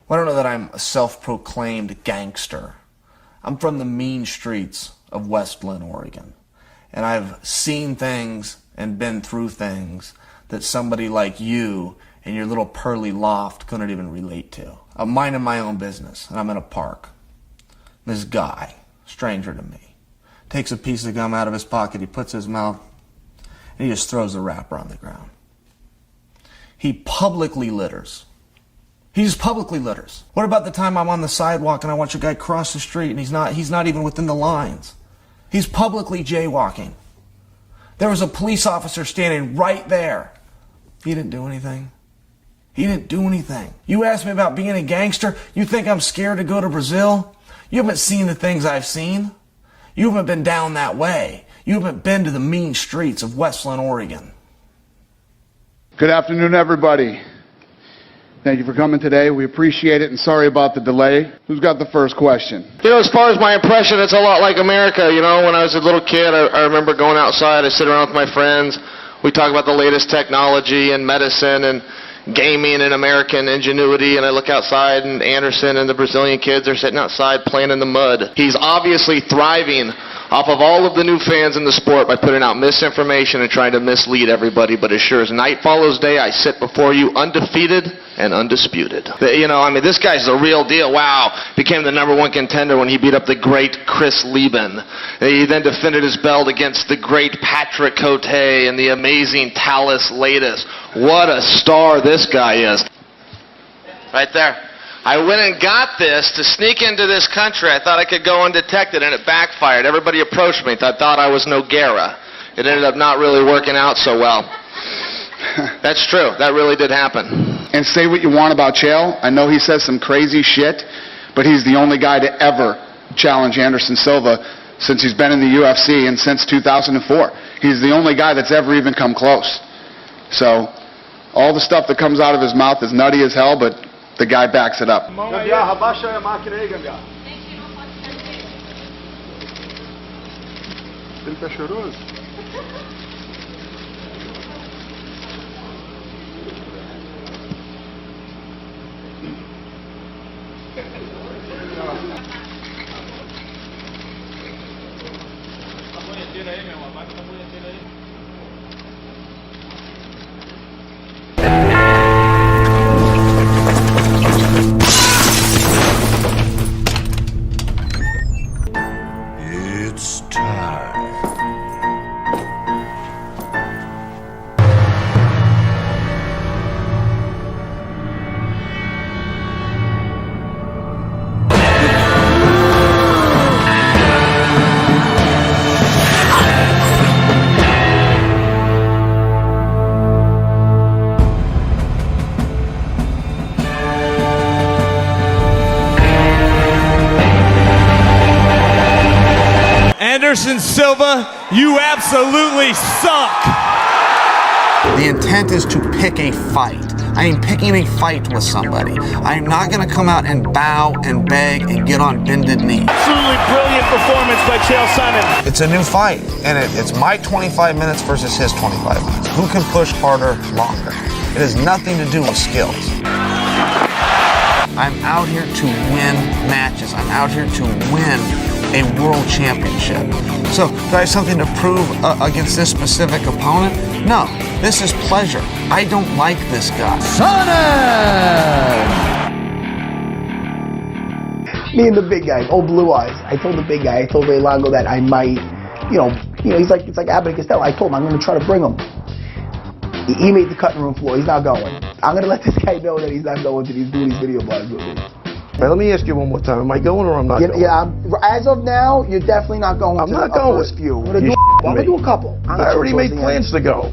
Well, I don't know that I'm a self-proclaimed gangster. I'm from the mean streets of Westland, Oregon. And I've seen things and been through things that somebody like you in your little pearly loft couldn't even relate to. I'm minding my own business, and I'm in a park. This guy, stranger to me, takes a piece of gum out of his pocket, he puts his mouth, and he just throws the wrapper on the ground. He publicly litters. He just publicly litters. What about the time I'm on the sidewalk and I watch a guy cross the street and he's not even within the lines? He's publicly jaywalking. There was a police officer standing right there. He didn't do anything. He didn't do anything. You asked me about being a gangster. You think I'm scared to go to Brazil? You haven't seen the things I've seen. You haven't been down that way. You haven't been to the mean streets of Westland, Oregon. Good afternoon, everybody. Thank you for coming today. We appreciate it, and sorry about the delay. Who's got the first question? You know, as far as my impression, it's a lot like America. You know, when I was a little kid, I remember going outside. I sit around with my friends. We talk about the latest technology and medicine and gaming and American ingenuity, and I look outside, and Anderson and the Brazilian kids are sitting outside playing in the mud. He's obviously thriving off of all of the new fans in the sport by putting out misinformation and trying to mislead everybody. But as sure as night follows day, I sit before you undefeated and undisputed. You know, I mean, this guy's the real deal. Wow. Became the #1 contender when he beat up the great Chris Lieben. He then defended his belt against the great Patrick Cote and the amazing Talis Latis. What a star this guy is. Right there. I went and got this to sneak into this country. I thought I could go undetected, and it backfired. Everybody approached me. I thought I was Noguera. It ended up not really working out so well. That's true. That really did happen. And say what you want about Chael. I know he says some crazy shit, but he's the only guy to ever challenge Anderson Silva since he's been in the UFC and since 2004. He's the only guy that's ever even come close. So all the stuff that comes out of his mouth is nutty as hell, but the guy backs it up. It's time. Anderson Silva, you absolutely suck. The intent is to pick a fight. I am picking a fight with somebody. I am not going to come out and bow and beg and get on bended knee. Absolutely brilliant performance by Chael Sonnen. It's a new fight, and it's my 25 minutes versus his 25 minutes. Who can push harder, longer? It has nothing to do with skills. I'm out here to win matches. I'm out here to win a world championship. So, do I have something to prove against this specific opponent? No, this is pleasure. I don't like this guy. Sonnen! Me and the big guy, old blue eyes. I told the big guy, I told Ray Longo that I might, it's like Abbott and Costello. I told him I'm going to try to bring him. He made the cutting room floor. He's not going. I'm going to let this guy know that he's not going to doing these video blogs with me. Right, let me ask you one more time. Am I going or I'm not going? Yeah, as of now, you're definitely not going. I'm not going. First few. I'm going to do a couple. I already made plans to go.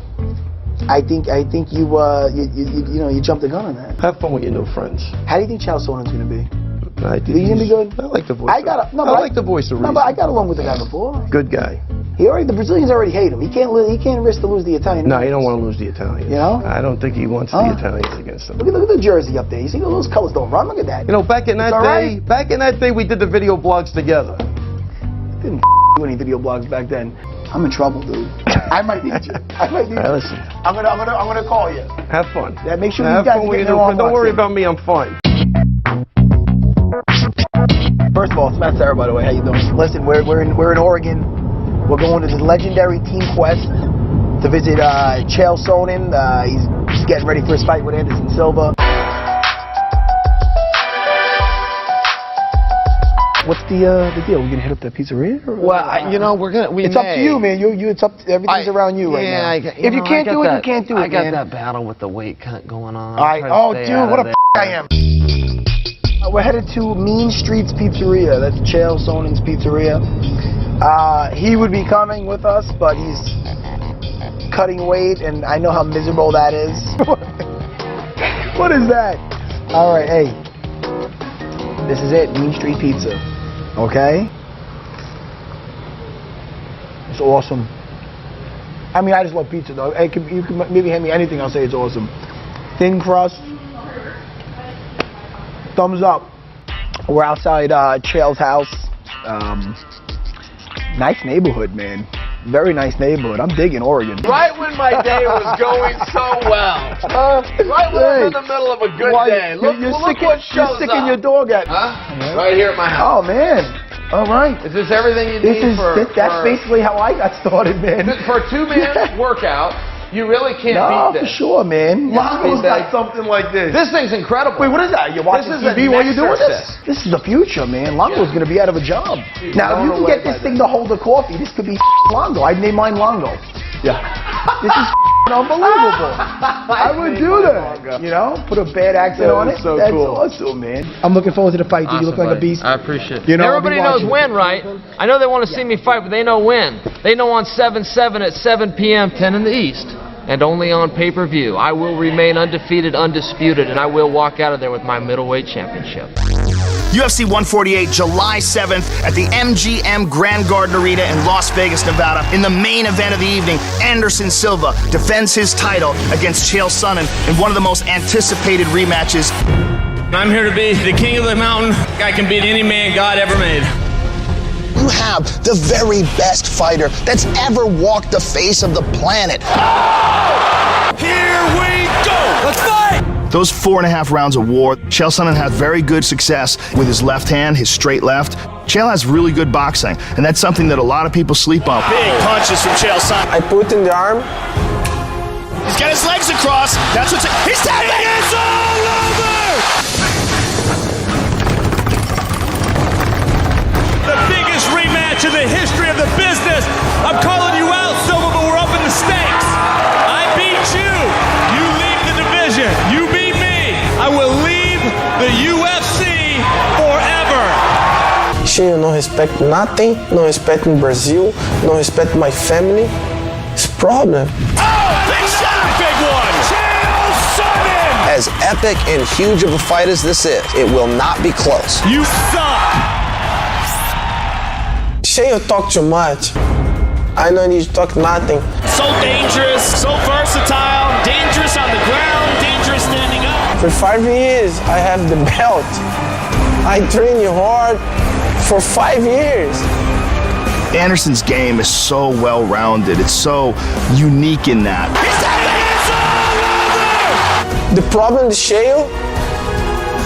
I think you jumped the gun on that. Have fun with your new friends. How do you think Chael Sonnen's going to be? I think he's going to be good? I like the voice. I like the voice of reason. No, but I got along with the guy before. Good guy. The Brazilians already hate him. He can't risk to lose the Italian. No, he don't want to lose the Italians. You know? I don't think he wants the Italians against him. Look at the jersey up there. You see those colors don't run. Look at that. You know, back in that day, we did the video blogs together. Didn't do any video blogs back then. I'm in trouble, dude. I might need you. Listen. I'm gonna call you. Have fun. Yeah, make sure Have you guys fun with get your their own Don't worry watch. about me. I'm fine. of all, it's Matt Sarah, by the way. How you doing? Listen, we're in Oregon. We're going to this legendary Team Quest to visit Chael Sonnen. He's getting ready for his fight with Anderson Silva. What's the deal? We gonna hit up the pizzeria? Or, Well, you know, it's up to you, man. It's up. Everything's around you right now. If you can't do it, you can't do it, I got man. that battle with the weight cut going on. All right. Oh, dude, what a I am. We're headed to Mean Streets Pizzeria. That's Chael Sonnen's Pizzeria. He would be coming with us, but he's cutting weight, and I know how miserable that is. What is that? All right, hey. This is it, Mean Street Pizza. Okay? It's awesome. I mean, I just love pizza, though. Hey, you can maybe hand me anything, I'll say it's awesome. Thin crust. Thumbs up. We're outside Chael's house. Nice neighborhood, man. Very nice neighborhood. I'm digging Oregon. Right when my day was going so well. Right when I'm in the middle of a good day. Look what shows You're sticking your dog at me. Huh? Right here at my house. Oh, man. All right. Is this everything you need That's basically how I got started, man. For a two-man workout, you really can't beat this. For sure, man. Longo's got something like this. This thing's incredible. Wait, what is that? You're watching TV while you're doing this? This is the future, man. Longo's going to be out of a job. Now, if you can get this thing to hold a coffee, this could be Longo. I'd name mine Longo. Yeah. This is unbelievable. I would do that. You know, put a bad accent on it. So That's cool. awesome, man. I'm looking forward to the fight, dude. You look like a beast. I appreciate it. You know, Everybody knows when, right? I know they want to see me fight, but they know when. They know on 7/7 at 7 p.m., 10 in the East. And only on pay-per-view. I will remain undefeated, undisputed, and I will walk out of there with my middleweight championship. UFC 148, July 7th at the MGM Grand Garden Arena in Las Vegas, Nevada. In the main event of the evening, Anderson Silva defends his title against Chael Sonnen in one of the most anticipated rematches. I'm here to be the king of the mountain. I can beat any man God ever made. You have the very best fighter that's ever walked the face of the planet. Here we go! Let's fight! Those 4.5 rounds of war, Chael Sonnen has very good success with his left hand, his straight left. Chael has really good boxing, and that's something that a lot of people sleep on. Big punches from Chael Sonnen. I put in the arm. He's got his legs across. That's what's. He's tapping! It's all over! The biggest rematch in the history of the business. I'm calling you out, Silva, but we're up in the stakes. I beat you. You leave the division. You beat me. I will leave the UFC forever. She não respect nothing, não respect Brazil, não respect my family. It's a problem. Oh, big shot! Big one! Chael Sonnen! As epic and huge of a fight as this is, it will not be close. You suck! Chael talk too much. I don't need to talk nothing. So dangerous, so versatile, dangerous on the ground, dangerous standing up. For 5 years, I have the belt. I train you hard for 5 years. Anderson's game is so well-rounded. It's so unique in that. The problem with Chael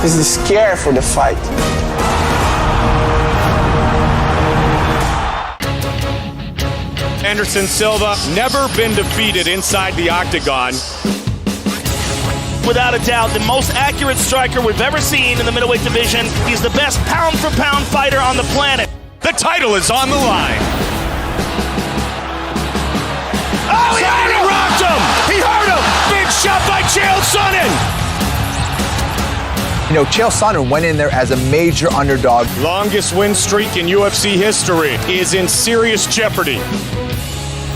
is the scare for the fight. Anderson Silva, never been defeated inside the octagon. Without a doubt, the most accurate striker we've ever seen in the middleweight division. He's the best pound-for-pound fighter on the planet. The title is on the line. Oh, he rocked him! He hurt him! Big shot by Chael Sonnen! You know, Chael Sonnen went in there as a major underdog. Longest win streak in UFC history is in serious jeopardy.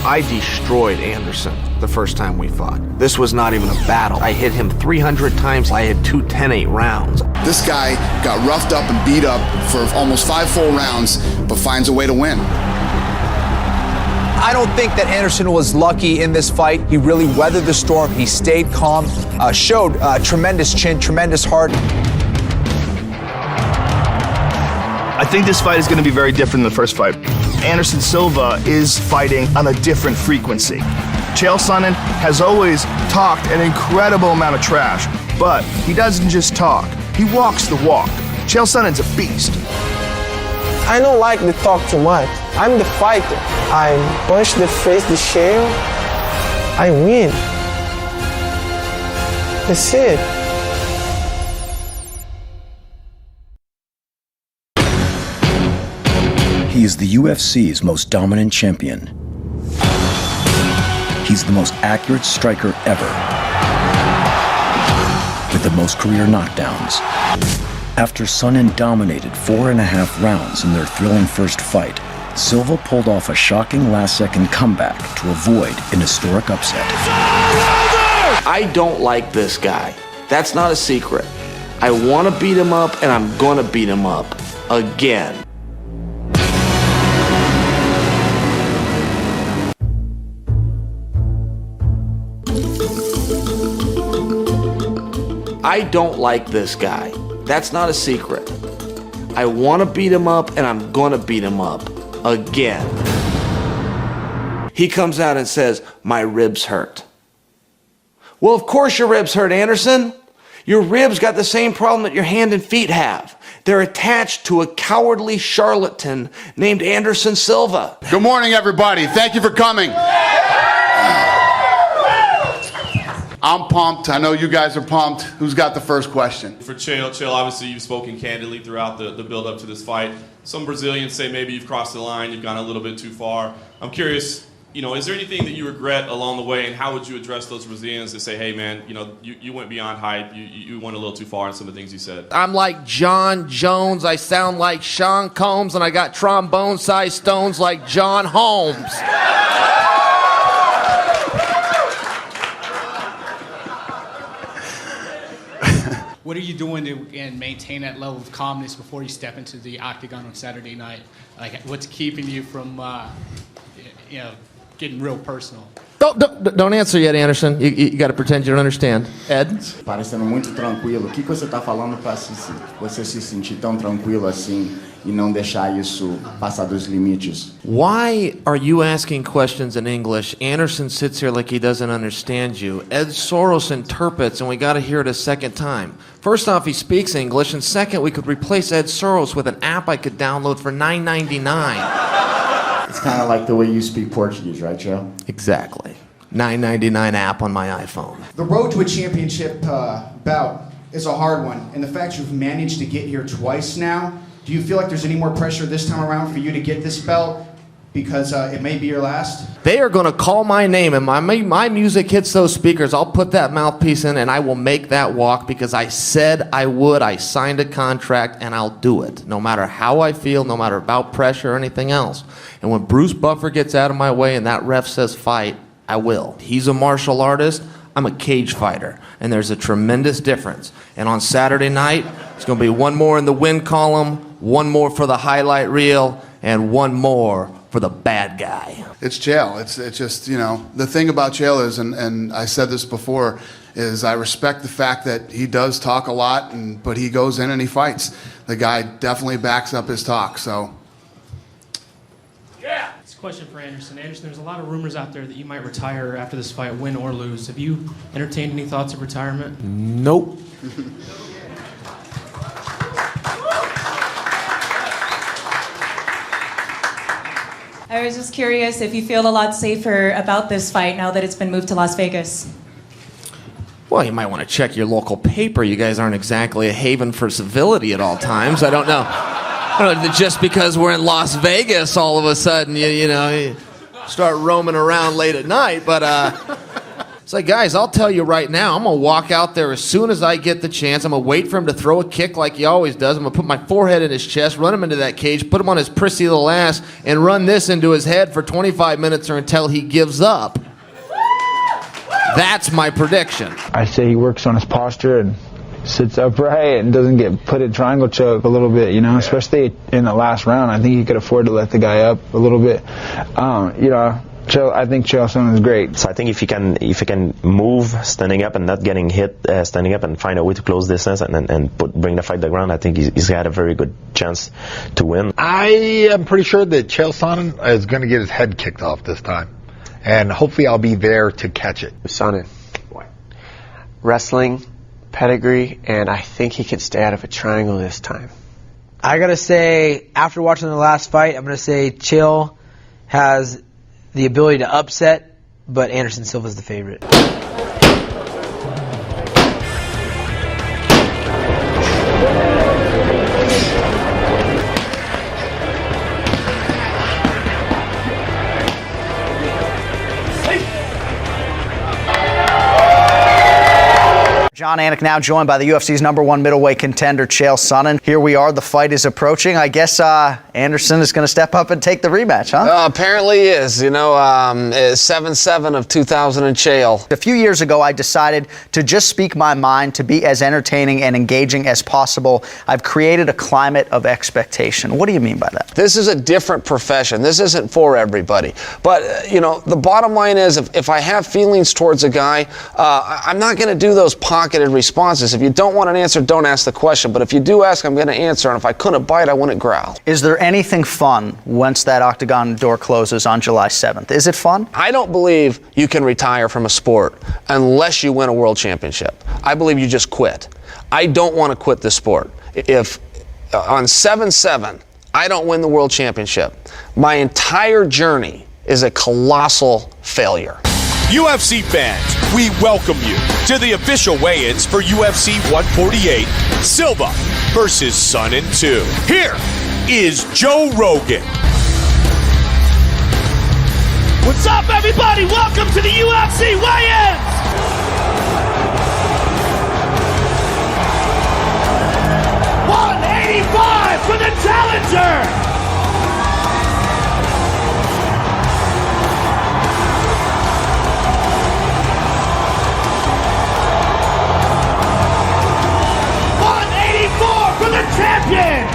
I destroyed Anderson the first time we fought. This was not even a battle. I hit him 300 times. I had 2 10-8 rounds. This guy got roughed up and beat up for almost 5 full rounds, but finds a way to win. I don't think that Anderson was lucky in this fight. He really weathered the storm. He stayed calm, showed tremendous chin, tremendous heart. I think this fight is going to be very different than the first fight. Anderson Silva is fighting on a different frequency. Chael Sonnen has always talked an incredible amount of trash, but he doesn't just talk. He walks the walk. Chael Sonnen's a beast. I don't like to talk too much. I'm the fighter. I punch the face the shell. I win. That's it. He is the UFC's most dominant champion. He's the most accurate striker ever, with the most career knockdowns. After Sonnen dominated 4.5 rounds in their thrilling first fight, Silva pulled off a shocking last-second comeback to avoid an historic upset. I don't like this guy. That's not a secret. I want to beat him up, and I'm going to beat him up again. I don't like this guy. That's not a secret. I want to beat him up, and I'm going to beat him up again. He comes out and says, my ribs hurt. Well, of course your ribs hurt, Anderson. Your ribs got the same problem that your hand and feet have. They're attached to a cowardly charlatan named Anderson Silva. Good morning, everybody. Thank you for coming. I'm pumped. I know you guys are pumped. Who's got the first question? For Chael, obviously you've spoken candidly throughout the build-up to this fight. Some Brazilians say maybe you've crossed the line, you've gone a little bit too far. I'm curious, is there anything that you regret along the way, and how would you address those Brazilians that say, hey man, you went beyond hype, you went a little too far in some of the things you said? I'm like John Jones, I sound like Sean Combs, and I got trombone-sized stones like John Holmes. What are you doing to maintain that level of calmness before you step into the octagon on Saturday night? Like, what's keeping you from, getting real personal? Don't answer yet, Anderson. You got to pretend you don't understand. Ed? Parecendo muito tranquilo. O que você está falando para você se sentir tão tranquilo assim e não deixar isso passar dos limites? Why are you asking questions in English? Anderson sits here like he doesn't understand you. Ed Soros interprets, and we got to hear it a second time. First off, he speaks English, and second, we could replace Ed Soros with an app I could download for $9.99. It's kind of like the way you speak Portuguese, right, Joe? Exactly. $9.99 app on my iPhone. The road to a championship bout is a hard one, and the fact you've managed to get here twice now, do you feel like there's any more pressure this time around for you to get this belt because it may be your last? They are going to call my name, and my music hits those speakers. I'll put that mouthpiece in, and I will make that walk because I said I would. I signed a contract, and I'll do it, no matter how I feel, no matter about pressure or anything else. And when Bruce Buffer gets out of my way and that ref says fight, I will. He's a martial artist. I'm a cage fighter, and there's a tremendous difference. And on Saturday night, it's going to be one more in the win column, one more for the highlight reel, and one more for the bad guy. It's Chael. It's just, the thing about Chael is, and I said this before, is I respect the fact that he does talk a lot, but he goes in and he fights. The guy definitely backs up his talk, so. Yeah. It's a question for Anderson. Anderson, there's a lot of rumors out there that you might retire after this fight, win or lose. Have you entertained any thoughts of retirement? Nope. I was just curious if you feel a lot safer about this fight now that it's been moved to Las Vegas. Well, you might want to check your local paper. You guys aren't exactly a haven for civility at all times. I don't know. Just because we're in Las Vegas, all of a sudden, you start roaming around late at night. But it's like, guys, I'll tell you right now, I'm going to walk out there as soon as I get the chance. I'm going to wait for him to throw a kick like he always does. I'm going to put my forehead in his chest, run him into that cage, put him on his prissy little ass, and run this into his head for 25 minutes or until he gives up. That's my prediction. I say he works on his posture and sits upright and doesn't get put in triangle choke a little bit, especially in the last round. I think he could afford to let the guy up a little bit. I think Chael Sonnen is great. So I think if he can move standing up and not getting hit standing up and find a way to close distance and bring the fight to the ground, I think he's got a very good chance to win. I am pretty sure that Chael Sonnen is going to get his head kicked off this time. And hopefully I'll be there to catch it. Sonnen. Wrestling, pedigree, and I think he can stay out of a triangle this time. I gotta say, after watching the last fight, I'm gonna say Chael has the ability to upset, but Anderson Silva's the favorite. John Anik now joined by the UFC's #1 middleweight contender, Chael Sonnen. Here we are. The fight is approaching. I guess Anderson is going to step up and take the rematch, huh? Apparently he is. 7-7 of 2000 and Chael. A few years ago, I decided to just speak my mind, to be as entertaining and engaging as possible. I've created a climate of expectation. What do you mean by that? This is a different profession. This isn't for everybody. But, the bottom line is if I have feelings towards a guy, I'm not going to do those pocketed responses. If you don't want an answer, don't ask the question. But if you do ask, I'm going to answer. And if I couldn't bite, I wouldn't growl. Is there anything fun once that octagon door closes on July 7th? Is it fun? I don't believe you can retire from a sport unless you win a world championship. I believe you just quit. I don't want to quit this sport. If on 7-7 I don't win the world championship, my entire journey is a colossal failure. UFC fans, we welcome you to the official weigh-ins for UFC 148, Silva versus Sonnen 2. Here is Joe Rogan. What's up, everybody? Welcome to the UFC weigh-ins! $185 for the challenger! For the champion!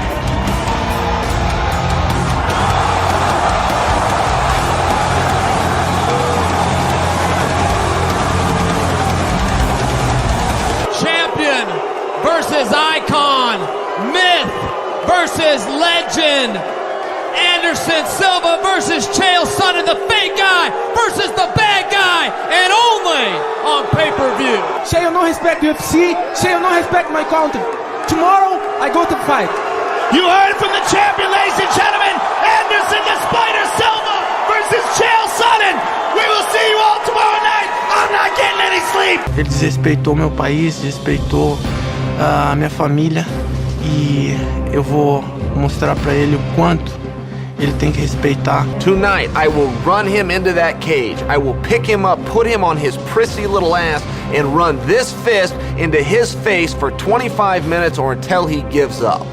Champion versus icon, myth versus legend. Anderson Silva versus Chael Sonnen, the fake guy versus the bad guy, and only on pay-per-view. Chael não respect UFC, Chael não respect my country. Tomorrow, I go to fight. You heard from the champion, ladies and gentlemen. Anderson the Spider Silva versus Chael Sonnen. We will see you all tomorrow night. I'm not getting any sleep. Ele desrespeitou meu país, desrespeitou a minha família e eu vou mostrar pra ele o quanto ele tem que respeitar. Tonight, I will run him into that cage. I will pick him up, put him on his prissy little ass, and run this fist into his face for 25 minutes or until he gives up.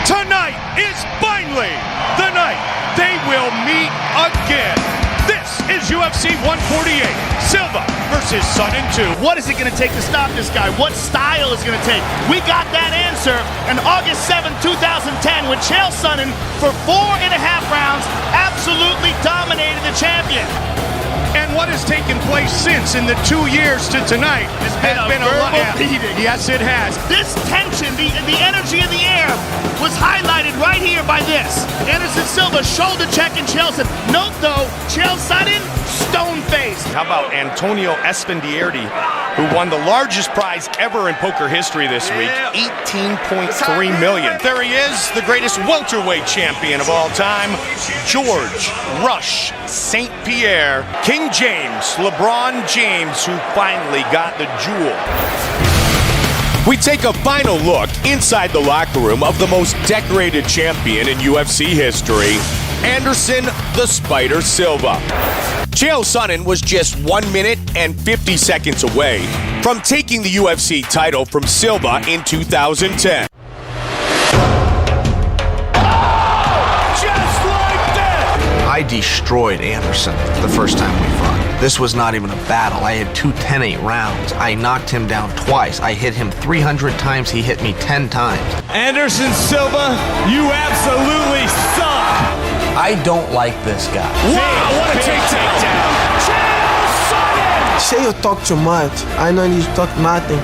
Tonight is finally the night they will meet again. This is UFC 148, Silva versus Sonnen 2. What is it going to take to stop this guy? What style is going to take? We got that answer on August 7, 2010, when Chael Sonnen, for 4.5 rounds, absolutely dominated the champion. And what has taken place since in the 2 years to tonight has been a lot. Beating. Yes, it has. This tension, the energy in the air, was highlighted right here by this. Anderson Silva shoulder checking Chael Sonnen. Note though, Chael Sonnen stone-faced. How about Antonio Esfandiari, who won the largest prize ever in poker history this week, $18.3 million. There he is, the greatest welterweight champion of all time, George Rush St. Pierre, King James, LeBron James, who finally got the jewel. We take a final look inside the locker room of the most decorated champion in UFC history, Anderson the Spider Silva. Chael Sonnen was just 1 minute and 50 seconds away from taking the UFC title from Silva in 2010. I destroyed Anderson the first time we fought. This was not even a battle. I had 2 10-8 rounds. I knocked him down twice. I hit him 300 times. He hit me 10 times. Anderson Silva, you absolutely suck. I don't like this guy. Wow, what a takedown. Chael talk too much. I don't need to talk nothing.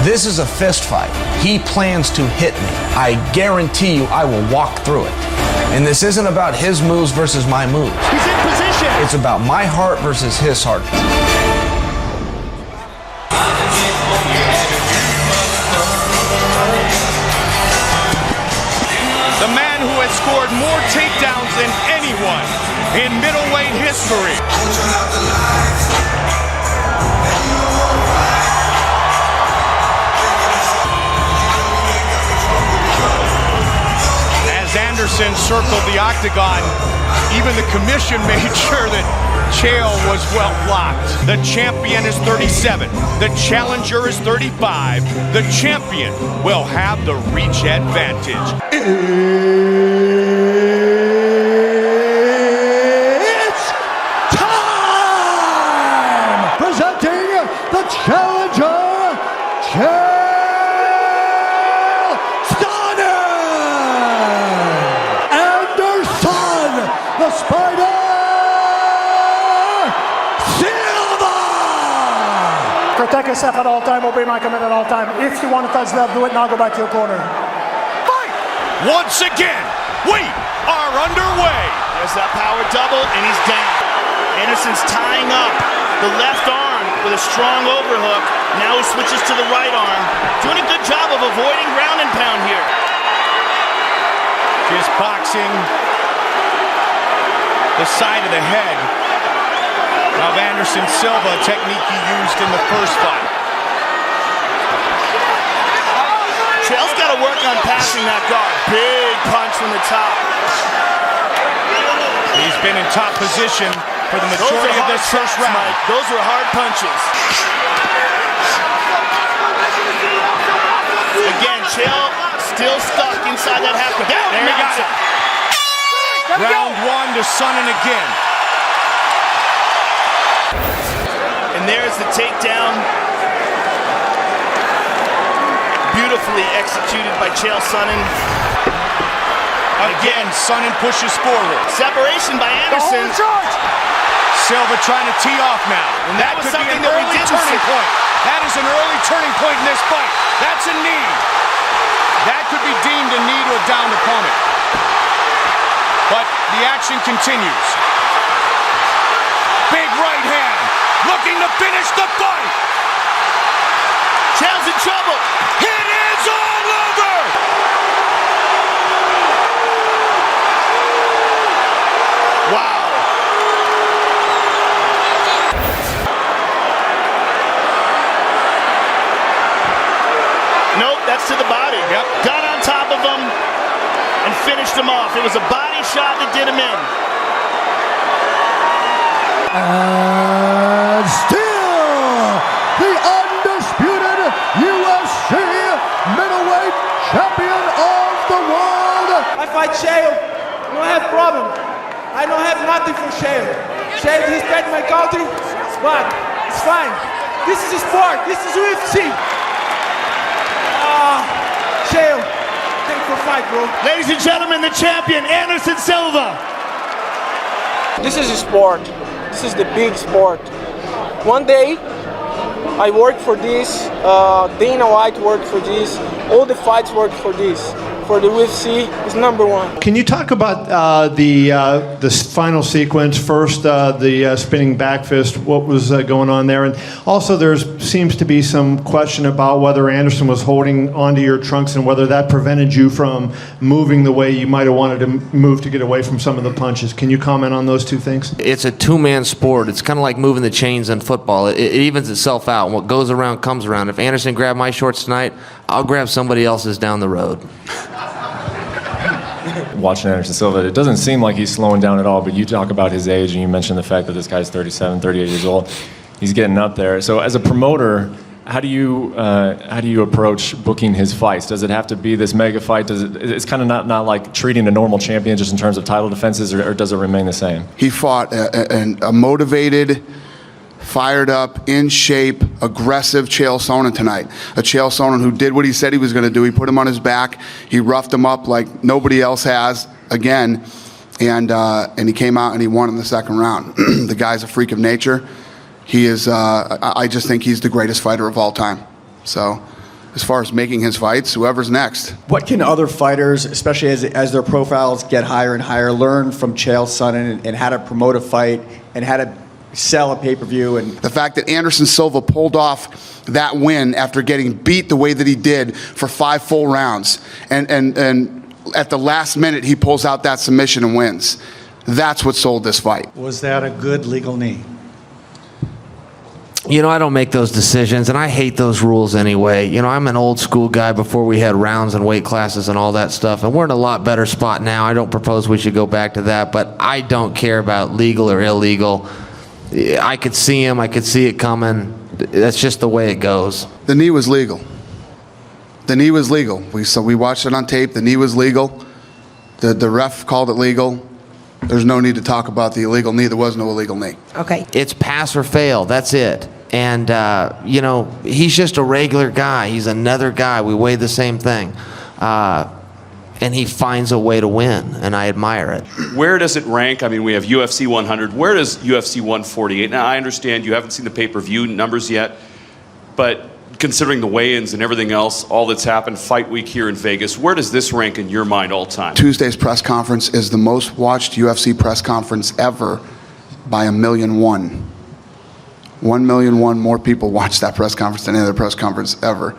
This is a fist fight. He plans to hit me. I guarantee you I will walk through it. And this isn't about his moves versus my moves. He's in position. It's about my heart versus his heart. scored more takedowns than anyone in middleweight history. As Anderson circled the octagon, even the commission made sure that Chael was well blocked. The champion is 37. The challenger is 35. The champion will have the reach advantage. It's time! Presenting the challenger, Chael Sonnen! Anderson, the Spider! Protect yourself at all time, obey my command at all time. If you want to touch left, do it now, go back to your corner. Fight! Once again, we are underway. There's that power double, and he's down. Anderson's tying up the left arm with a strong overhook. Now he switches to the right arm. Doing a good job of avoiding ground and pound here. Just boxing the side of the head of Anderson Silva, a technique he used in the first fight. Chael's got to work on passing that guard. Big punch from the top. He's been in top position for the majority of this first round. Mike. Those were hard punches. Again, Chael still stuck inside that half guard. There he got it. Round one to Sonnen again. And there's the takedown. Beautifully executed by Chael Sonnen. Again, Sonnen pushes forward. Separation by Anderson. Silva trying to tee off now. And that could be an early turning point. That is an early turning point in this fight. That's a knee. That could be deemed a knee to a downed opponent. But the action continues. Big right hand. Looking to finish the fight. Chael's in trouble. It is all over. Wow. Nope, that's to the body. Yep. Got on top of him and finished him off. It was a body shot that did him in. And still, the undisputed UFC middleweight champion of the world. I fight Chael. I don't have problem. I don't have nothing for Chael. Chael respect my country, but it's fine. This is a sport. This is UFC. Chael, thanks for fight, bro. Ladies and gentlemen, the champion, Anderson Silva. This is a sport. This is the big sport. One day, I worked for this. Dana White worked for this. All the fights worked for this. For the UFC, it's #1. Can you talk about the final sequence? First, the spinning back fist. What was going on there? And also, there seems to be some question about whether Anderson was holding onto your trunks and whether that prevented you from moving the way you might have wanted to move to get away from some of the punches. Can you comment on those two things? It's a two-man sport. It's kind of like moving the chains in football. It evens itself out. What goes around comes around. If Anderson grabbed my shorts tonight, I'll grab somebody else's down the road. Watching Anderson Silva, it doesn't seem like he's slowing down at all, but you talk about his age and you mentioned the fact that this guy's 37, 38 years old. He's getting up there. So as a promoter, how do you approach booking his fights? Does it have to be this mega fight? It's kind of not like treating a normal champion just in terms of title defenses, or does it remain the same? He fought a motivated, fired up, in shape, aggressive Chael Sonnen tonight. A Chael Sonnen who did what he said he was going to do. He put him on his back. He roughed him up like nobody else has again. And he came out and he won in the second round. The guy's a freak of nature. He is, I just think he's the greatest fighter of all time. So as far as making his fights, whoever's next. What can other fighters, especially as their profiles get higher and higher, learn from Chael Sonnen and how to promote a fight and how to sell a pay-per-view? And the fact that Anderson Silva pulled off that win after getting beat the way that he did for 5 full rounds, and at the last minute, he pulls out that submission and wins. That's what sold this fight. Was that a good legal knee? You know, I don't make those decisions, and I hate those rules anyway. You know, I'm an old school guy before we had rounds and weight classes and all that stuff, and we're in a lot better spot now. I don't propose we should go back to that, but I don't care about legal or illegal. I could see him. I could see it coming. That's just the way it goes. The knee was legal. The knee was legal. We watched it on tape. The knee was legal. The ref called it legal. There's no need to talk about the illegal knee. There was no illegal knee. Okay. It's pass or fail. That's it. And, you know, he's just a regular guy. He's another guy. We weigh the same thing. And he finds a way to win, and I admire it. Where does it rank? I mean, we have UFC 100. Where does UFC 148? Now, I understand you haven't seen the pay-per-view numbers yet, but considering the weigh-ins and everything else, all that's happened, fight week here in Vegas, where does this rank in your mind all time? Tuesday's press conference is the most watched UFC press conference ever by 1,000,001. 1,000,001 more people watched that press conference than any other press conference ever.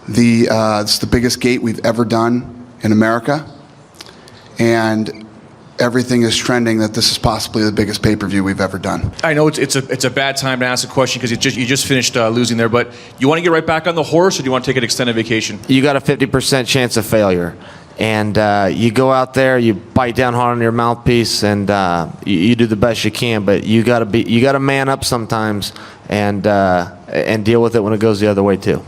It's the biggest gate we've ever done in America, and everything is trending that this is possibly the biggest pay-per-view we've ever done. I know it's a bad time to ask a question because you just finished losing there, but you want to get right back on the horse, or do you want to take an extended vacation? You got a 50% chance of failure. And you go out there, you bite down hard on your mouthpiece, and you do the best you can. But you got to man up sometimes and deal with it when it goes the other way too.